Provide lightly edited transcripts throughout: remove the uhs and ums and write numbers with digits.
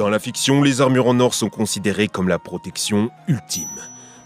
Dans la fiction, les armures en or sont considérées comme la protection ultime.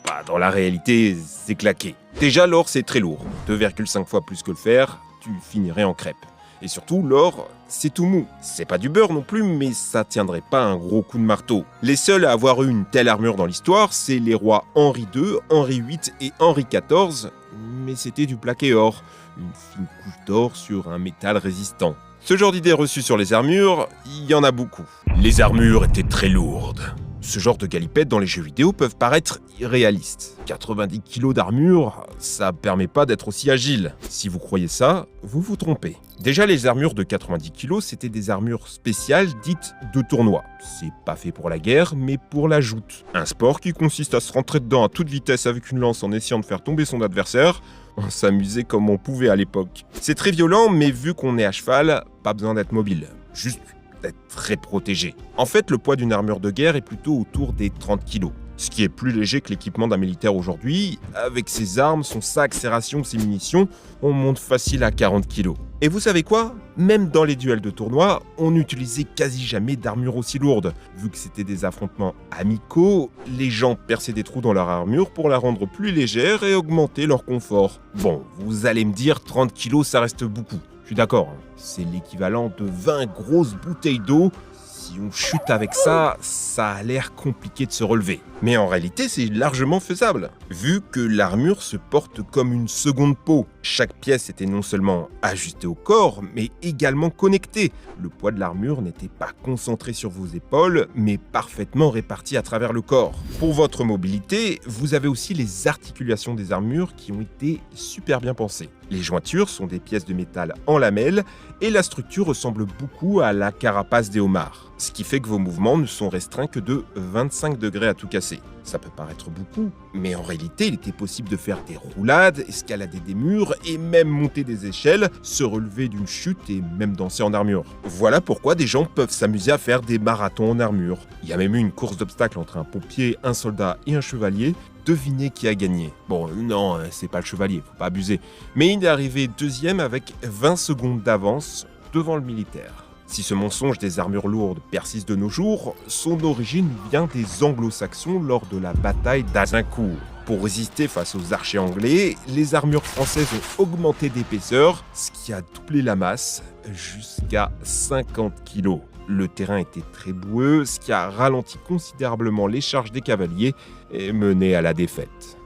Bah, dans la réalité, c'est claqué. Déjà, l'or, c'est très lourd. 2,5 fois plus que le fer, tu finirais en crêpe. Et surtout, l'or, c'est tout mou. C'est pas du beurre non plus, mais ça tiendrait pas un gros coup de marteau. Les seuls à avoir eu une telle armure dans l'histoire, c'est les rois Henri II, Henri VIII et Henri XIV, mais c'était du plaqué or, une fine couche d'or sur un métal résistant. Ce genre d'idées reçues sur les armures, il y en a beaucoup. Les armures étaient très lourdes. Ce genre de galipettes dans les jeux vidéo peuvent paraître irréalistes. 90 kg d'armure, ça permet pas d'être aussi agile. Si vous croyez ça, vous vous trompez. Déjà, les armures de 90 kg, c'était des armures spéciales dites de tournoi. C'est pas fait pour la guerre, mais pour la joute. Un sport qui consiste à se rentrer dedans à toute vitesse avec une lance en essayant de faire tomber son adversaire. On s'amusait comme on pouvait à l'époque. C'est très violent, mais vu qu'on est à cheval, pas besoin d'être mobile. Juste d'être très protégé. En fait, le poids d'une armure de guerre est plutôt autour des 30 kg. Ce qui est plus léger que l'équipement d'un militaire aujourd'hui. Avec ses armes, son sac, ses rations, ses munitions, on monte facile à 40 kg. Et vous savez quoi ? Même dans les duels de tournoi, on n'utilisait quasi jamais d'armure aussi lourde. Vu que c'était des affrontements amicaux, les gens perçaient des trous dans leur armure pour la rendre plus légère et augmenter leur confort. Bon, vous allez me dire 30 kg ça reste beaucoup. Je suis d'accord, c'est l'équivalent de 20 grosses bouteilles d'eau. Si on chute avec ça, ça a l'air compliqué de se relever. Mais en réalité, c'est largement faisable, vu que l'armure se porte comme une seconde peau. Chaque pièce était non seulement ajustée au corps, mais également connectée. Le poids de l'armure n'était pas concentré sur vos épaules, mais parfaitement réparti à travers le corps. Pour votre mobilité, vous avez aussi les articulations des armures qui ont été super bien pensées. Les jointures sont des pièces de métal en lamelles, et la structure ressemble beaucoup à la carapace des homards. Ce qui fait que vos mouvements ne sont restreints que de 25 degrés à tout casser. Ça peut paraître beaucoup, mais en réalité, il était possible de faire des roulades, escalader des murs et même monter des échelles, se relever d'une chute et même danser en armure. Voilà pourquoi des gens peuvent s'amuser à faire des marathons en armure. Il y a même eu une course d'obstacles entre un pompier, un soldat et un chevalier. Devinez qui a gagné. Bon, non, c'est pas le chevalier, faut pas abuser. Mais il est arrivé deuxième avec 20 secondes d'avance devant le militaire. Si ce mensonge des armures lourdes persiste de nos jours, son origine vient des anglo-saxons lors de la bataille d'Azincourt. Pour résister face aux archers anglais, les armures françaises ont augmenté d'épaisseur, ce qui a doublé la masse, jusqu'à 50 kg. Le terrain était très boueux, ce qui a ralenti considérablement les charges des cavaliers et mené à la défaite.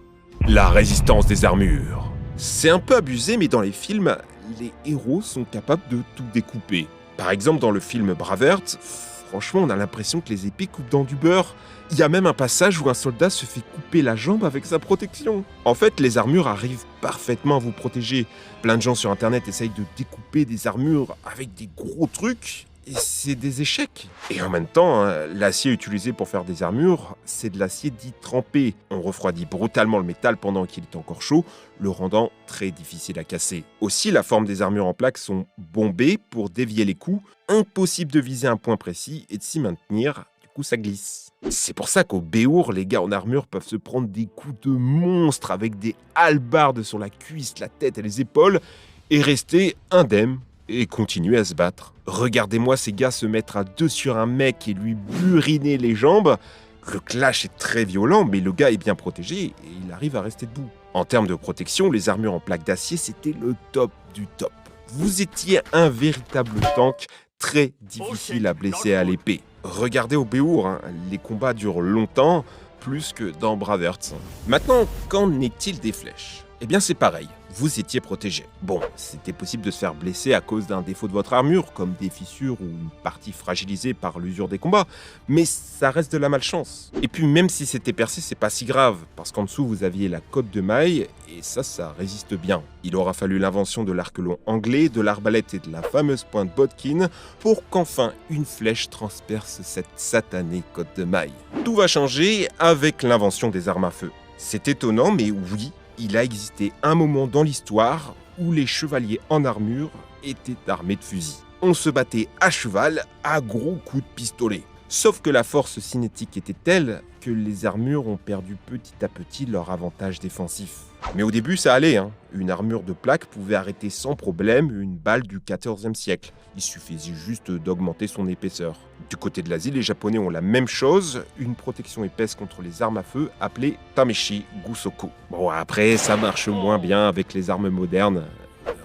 La résistance des armures. C'est un peu abusé, mais dans les films, les héros sont capables de tout découper. Par exemple, dans le film Braveheart, franchement, on a l'impression que les épées coupent dans du beurre. Il y a même un passage où un soldat se fait couper la jambe avec sa protection. En fait, les armures arrivent parfaitement à vous protéger. Plein de gens sur Internet essayent de découper des armures avec des gros trucs, et c'est des échecs. Et en même temps, l'acier utilisé pour faire des armures, c'est de l'acier dit trempé. On refroidit brutalement le métal pendant qu'il est encore chaud, le rendant très difficile à casser. Aussi, la forme des armures en plaques sont bombées pour dévier les coups. Impossible de viser un point précis et de s'y maintenir, du coup ça glisse. C'est pour ça qu'au Béour, les gars en armure peuvent se prendre des coups de monstre avec des hallebardes sur la cuisse, la tête et les épaules, et rester indemnes et continuer à se battre. Regardez-moi ces gars se mettre à deux sur un mec et lui buriner les jambes. Le clash est très violent, mais le gars est bien protégé et il arrive à rester debout. En termes de protection, les armures en plaques d'acier, c'était le top du top. Vous étiez un véritable tank, très difficile à blesser à l'épée. Regardez au Béour, les combats durent longtemps, plus que dans Braveheart. Maintenant, qu'en est-il des flèches ? Eh bien c'est pareil, vous étiez protégé. Bon, c'était possible de se faire blesser à cause d'un défaut de votre armure, comme des fissures ou une partie fragilisée par l'usure des combats, mais ça reste de la malchance. Et puis même si c'était percé, c'est pas si grave, parce qu'en dessous vous aviez la cotte de maille, et ça résiste bien. Il aura fallu l'invention de l'arc long anglais, de l'arbalète et de la fameuse pointe Bodkin, pour qu'enfin une flèche transperce cette satanée cotte de maille. Tout va changer avec l'invention des armes à feu. C'est étonnant, mais oui, il a existé un moment dans l'histoire où les chevaliers en armure étaient armés de fusils. On se battait à cheval à gros coups de pistolet. Sauf que la force cinétique était telle que les armures ont perdu petit à petit leur avantage défensif. Mais au début, ça allait, hein. Une armure de plaque pouvait arrêter sans problème une balle du XIVe siècle. Il suffisait juste d'augmenter son épaisseur. Du côté de l'Asie, les Japonais ont la même chose, une protection épaisse contre les armes à feu appelée Tameshi Gusoku. Bon, après, ça marche moins bien avec les armes modernes.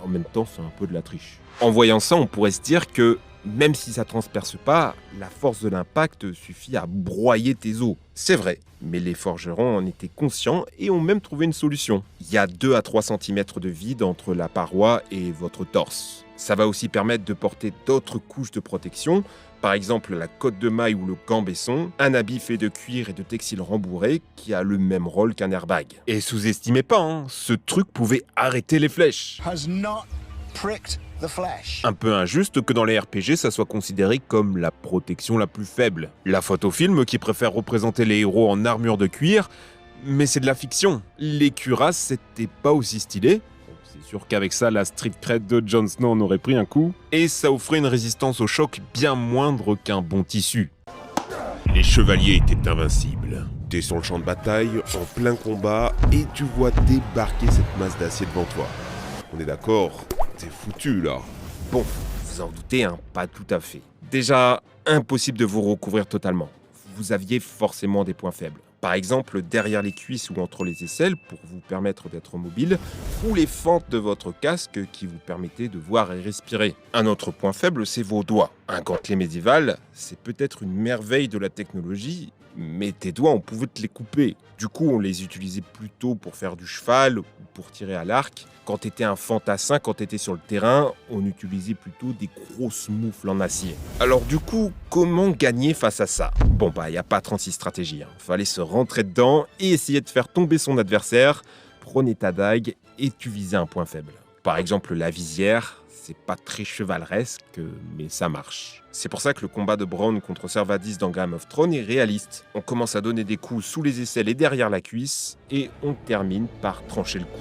En même temps, c'est un peu de la triche. En voyant ça, on pourrait se dire que même si ça transperce pas, la force de l'impact suffit à broyer tes os. C'est vrai, mais les forgerons en étaient conscients et ont même trouvé une solution. Il y a 2 à 3 cm de vide entre la paroi et votre torse. Ça va aussi permettre de porter d'autres couches de protection, par exemple la cotte de maille ou le gambesson, un habit fait de cuir et de textile rembourré qui a le même rôle qu'un airbag. Et sous-estimez pas, hein, ce truc pouvait arrêter les flèches. Un peu injuste que dans les RPG, ça soit considéré comme la protection la plus faible. La faute au film qui préfère représenter les héros en armure de cuir, mais c'est de la fiction. Les cuirasses, c'était pas aussi stylé. C'est sûr qu'avec ça, la street cred de Jon Snow en aurait pris un coup. Et ça offrait une résistance au choc bien moindre qu'un bon tissu. Les chevaliers étaient invincibles. T'es sur le champ de bataille, en plein combat, et tu vois débarquer cette masse d'acier devant toi. On est d'accord, t'es foutu là. Bon, vous en doutez, hein, pas tout à fait. Déjà, impossible de vous recouvrir totalement. Vous aviez forcément des points faibles. Par exemple, derrière les cuisses ou entre les aisselles pour vous permettre d'être mobile, ou les fentes de votre casque qui vous permettaient de voir et respirer. Un autre point faible, c'est vos doigts. Un gantelet médiéval, c'est peut-être une merveille de la technologie, mais tes doigts, on pouvait te les couper. Du coup, on les utilisait plutôt pour faire du cheval ou pour tirer à l'arc. Quand t'étais un fantassin, quand t'étais sur le terrain, on utilisait plutôt des grosses moufles en acier. Alors du coup, comment gagner face à ça? Bon bah, y a pas 36 stratégies, hein. Fallait se rentrer dedans et essayer de faire tomber son adversaire. Prenez ta dague et tu visais un point faible. Par exemple, la visière. C'est pas très chevaleresque, mais ça marche. C'est pour ça que le combat de Bronn contre Servadis dans Game of Thrones est réaliste. On commence à donner des coups sous les aisselles et derrière la cuisse, et on termine par trancher le cou.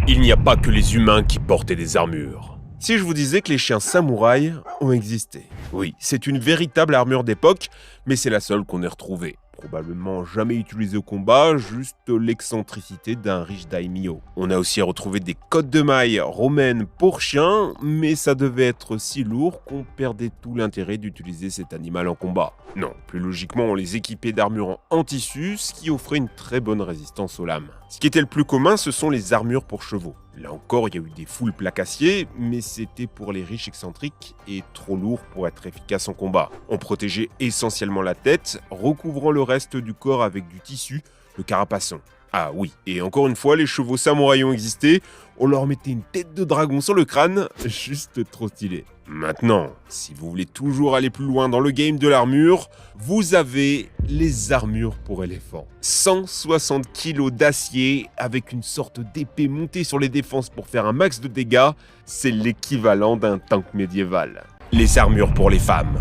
Il n'y a pas que les humains qui portaient des armures. Si je vous disais que les chiens samouraïs ont existé. Oui, c'est une véritable armure d'époque, mais c'est la seule qu'on ait retrouvée. Probablement jamais utilisée au combat, juste l'excentricité d'un riche daimyo. On a aussi retrouvé des cottes de mailles romaines pour chiens, mais ça devait être si lourd qu'on perdait tout l'intérêt d'utiliser cet animal en combat. Non, plus logiquement, on les équipait d'armures en tissu, ce qui offrait une très bonne résistance aux lames. Ce qui était le plus commun, ce sont les armures pour chevaux. Là encore, il y a eu des foules placassiers, mais c'était pour les riches excentriques et trop lourd pour être efficace en combat. On protégeait essentiellement la tête, recouvrant le reste du corps avec du tissu, le carapaçon. Ah oui, et encore une fois, les chevaux samouraïs ont existé, on leur mettait une tête de dragon sur le crâne, juste trop stylé. Maintenant, si vous voulez toujours aller plus loin dans le game de l'armure, vous avez les armures pour éléphants. 160 kg d'acier avec une sorte d'épée montée sur les défenses pour faire un max de dégâts, c'est l'équivalent d'un tank médiéval. Les armures pour les femmes.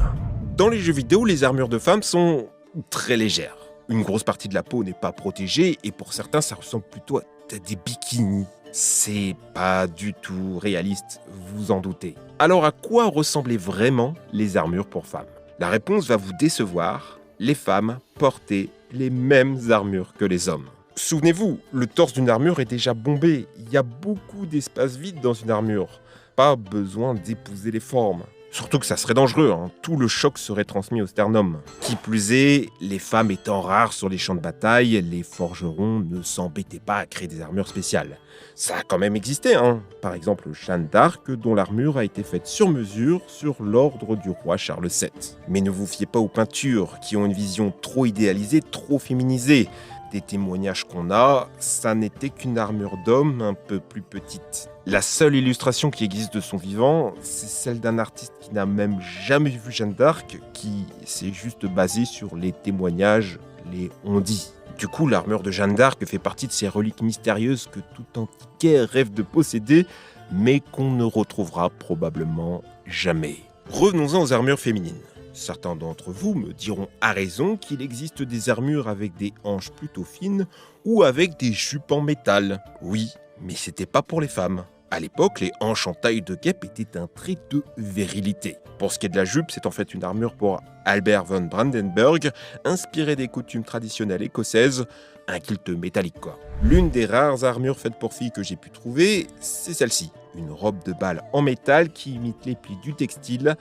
Dans les jeux vidéo, les armures de femmes sont très légères. Une grosse partie de la peau n'est pas protégée et pour certains, ça ressemble plutôt à des bikinis. C'est pas du tout réaliste, vous en doutez. Alors à quoi ressemblaient vraiment les armures pour femmes? La réponse va vous décevoir, les femmes portaient les mêmes armures que les hommes. Souvenez-vous, le torse d'une armure est déjà bombé, il y a beaucoup d'espace vide dans une armure. Pas besoin d'épouser les formes. Surtout que ça serait dangereux, hein. Tout le choc serait transmis au sternum. Qui plus est, les femmes étant rares sur les champs de bataille, les forgerons ne s'embêtaient pas à créer des armures spéciales. Ça a quand même existé, hein. Par exemple, Jeanne d'Arc, dont l'armure a été faite sur mesure sur l'ordre du roi Charles VII. Mais ne vous fiez pas aux peintures, qui ont une vision trop idéalisée, trop féminisée. Des témoignages qu'on a, ça n'était qu'une armure d'homme un peu plus petite. La seule illustration qui existe de son vivant, c'est celle d'un artiste qui n'a même jamais vu Jeanne d'Arc, qui s'est juste basé sur les témoignages, les on-dit. Du coup, l'armure de Jeanne d'Arc fait partie de ces reliques mystérieuses que tout antiquaire rêve de posséder, mais qu'on ne retrouvera probablement jamais. Revenons-en aux armures féminines. Certains d'entre vous me diront à raison qu'il existe des armures avec des hanches plutôt fines ou avec des jupes en métal. Oui, mais c'était pas pour les femmes. À l'époque, les hanches en taille de guêpe étaient un trait de virilité. Pour ce qui est de la jupe, c'est en fait une armure pour Albert von Brandenburg, inspirée des coutumes traditionnelles écossaises, un kilt métallique quoi. L'une des rares armures faites pour filles que j'ai pu trouver, c'est celle-ci. Une robe de bal en métal qui imite les plis du textile.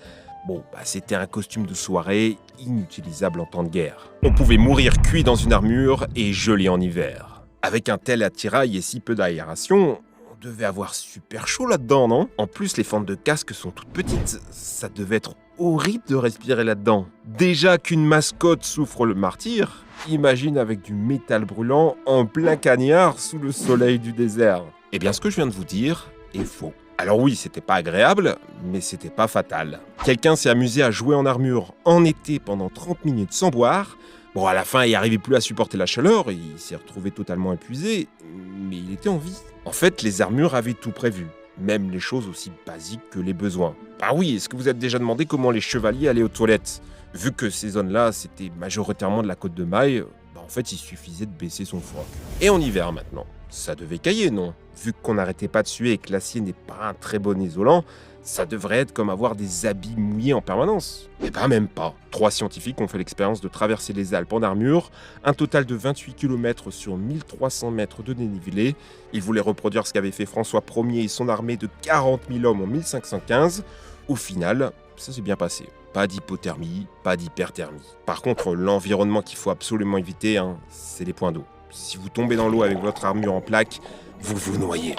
Bon, c'était un costume de soirée inutilisable en temps de guerre. On pouvait mourir cuit dans une armure et gelé en hiver. Avec un tel attirail et si peu d'aération, on devait avoir super chaud là-dedans, non? En plus, les fentes de casque sont toutes petites. Ça devait être horrible de respirer là-dedans. Déjà qu'une mascotte souffre le martyre, imagine avec du métal brûlant en plein cagnard sous le soleil du désert. Eh bien, ce que je viens de vous dire est faux. Alors oui, c'était pas agréable, mais c'était pas fatal. Quelqu'un s'est amusé à jouer en armure en été pendant 30 minutes sans boire. Bon, à la fin, il n'arrivait plus à supporter la chaleur, et il s'est retrouvé totalement épuisé, mais il était en vie. En fait, les armures avaient tout prévu, même les choses aussi basiques que les besoins. Ah oui, est-ce que vous êtes déjà demandé comment les chevaliers allaient aux toilettes? Vu que ces zones-là, c'était majoritairement de la côte de maille, en fait, il suffisait de baisser son froc. Et en hiver maintenant, ça devait cailler, non? Vu qu'on n'arrêtait pas de suer et que l'acier n'est pas un très bon isolant, ça devrait être comme avoir des habits mouillés en permanence. Eh ben même pas. 3 scientifiques ont fait l'expérience de traverser les Alpes en armure, un total de 28 km sur 1300 mètres de dénivelé. Ils voulaient reproduire ce qu'avait fait François Ier et son armée de 40 000 hommes en 1515. Au final, ça s'est bien passé. Pas d'hypothermie, pas d'hyperthermie. Par contre, l'environnement qu'il faut absolument éviter, c'est les points d'eau. Si vous tombez dans l'eau avec votre armure en plaque, vous vous noyez.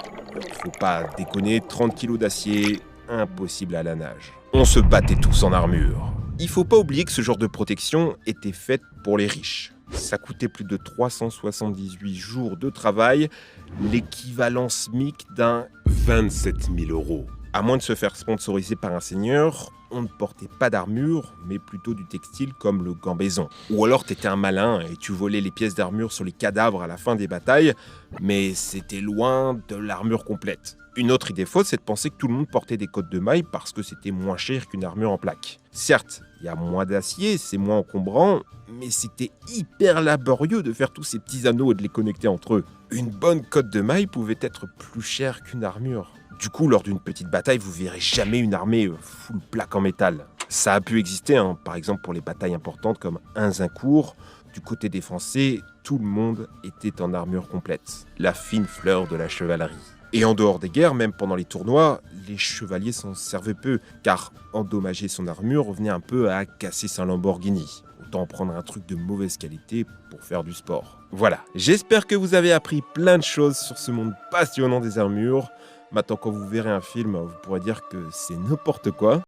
Faut pas déconner, 30 kg d'acier, impossible à la nage. On se battait tous en armure. Il faut pas oublier que ce genre de protection était faite pour les riches. Ça coûtait plus de 378 jours de travail, l'équivalent SMIC d'un 27 000 euros. À moins de se faire sponsoriser par un seigneur, on ne portait pas d'armure, mais plutôt du textile comme le gambaison. Ou alors t'étais un malin et tu volais les pièces d'armure sur les cadavres à la fin des batailles, mais c'était loin de l'armure complète. Une autre idée fausse, c'est de penser que tout le monde portait des cottes de mailles parce que c'était moins cher qu'une armure en plaque. Certes, il y a moins d'acier, c'est moins encombrant, mais c'était hyper laborieux de faire tous ces petits anneaux et de les connecter entre eux. Une bonne cotte de mailles pouvait être plus chère qu'une armure. Du coup, lors d'une petite bataille, vous verrez jamais une armée full plaque en métal. Ça a pu exister, par exemple pour les batailles importantes comme Azincourt. Du côté des Français, tout le monde était en armure complète. La fine fleur de la chevalerie. Et en dehors des guerres, même pendant les tournois, les chevaliers s'en servaient peu, car endommager son armure revenait un peu à casser sa Lamborghini. Autant prendre un truc de mauvaise qualité pour faire du sport. Voilà, j'espère que vous avez appris plein de choses sur ce monde passionnant des armures. Maintenant, quand vous verrez un film, vous pourrez dire que c'est n'importe quoi.